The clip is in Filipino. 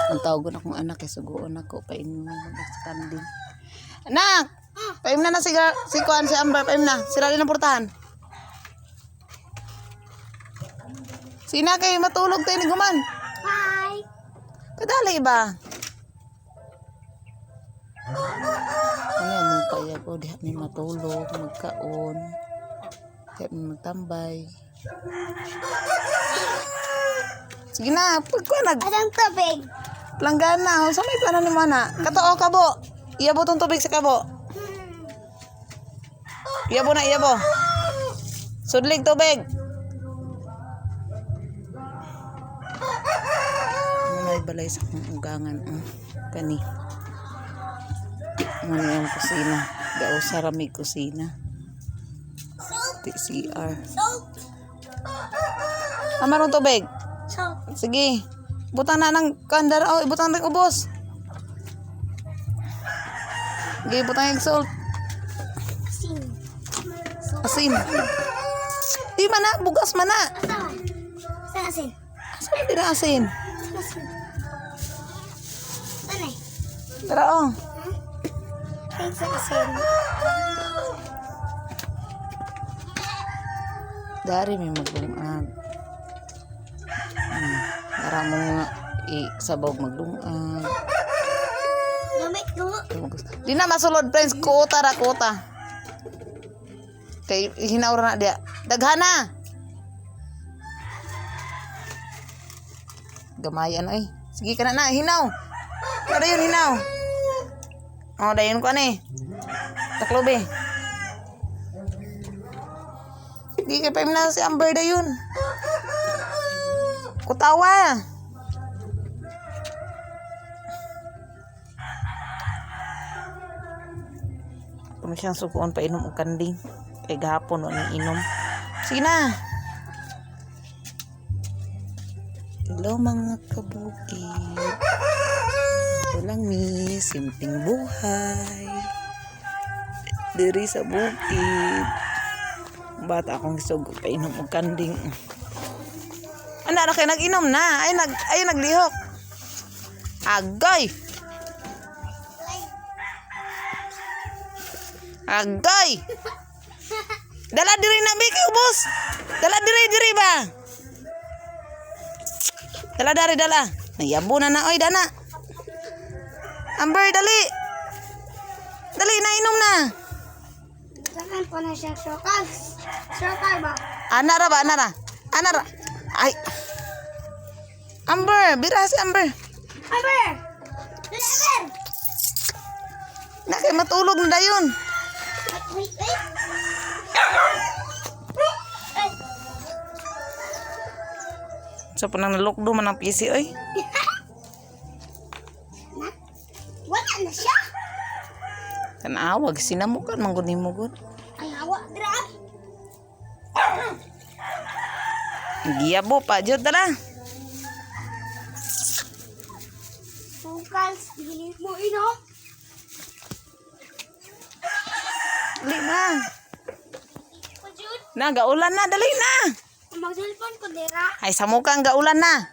Ang tawag na akong anak, suguon ako, paingin mo mag-standing. Anak! Paim na si Kuan, si Amber, paim na. Sira din ang portahan. Sina kayo matulog tayo ni Guman. Hi! Kadali ba? Ano yung kaya ko, di kami matulog, magkaon, di kami magtambay. Sige na, pagkuanag. Asang tubig? Langgana, sa may paano ni Mana? Katoo, kabo. Iyabo tong tubig sa kabo. Iyabo na, iyabo. Sudlig tubig. May balay sa kong ugangan. Kani. Ano yung kusina. Gao sa ramig kusina. TCR. Amarong tubig. Sige. Butang na ng kandar. Oh, ibutang na ng ubos. Sige, butang yung salt. Asin. Di mana, bugas mana. Saan asin? Saan din asin? Saan eh? Tara oh. Saan asin? Dari may maglungag. Para mo nga isabog maglungag. Gamit ko. Di na masulod friends, kuota ra kuota. Kay hinawra na dia. Daghana. Gamayan oy. Sige ka na hinaw. Kada yun hinaw. Oh, dayon ko ani. Taklobe. Di kay paim na si Amber dayon. Kutawa. Kung siyang sukuan pa inom og kanding. Kay gahapon wala inom. Sige na. Hello mga kabukid. Ito lang mi, simpleng buhay. Diri sa bukid. Bata akong isog painom og kanding. Ana ra kay nag-inom na. Ay naglihok. Agay. Agay. Dala diri na biki ubos. Dala diri ba? Dala. Nayabo na oy dana. Amber dali. Dali na inom na. Saan po na siya sokal? Sokal ba? Ana ra. Ay. Amber, bira si Amber. Amber! Amber! Nakay matulog na dayon. Wait. Sa panang nalukdo man ang PC oy. Wala na siya. Kanawag sinamukan man gud nimo gud. Ay, hawa, dira. Giyabo pa jud dala. Sokal, hindi mo inom. Dali na. Pajud, Na gaulan na dali na. mag-cellphone ko dira. Ay samukang gaulan na.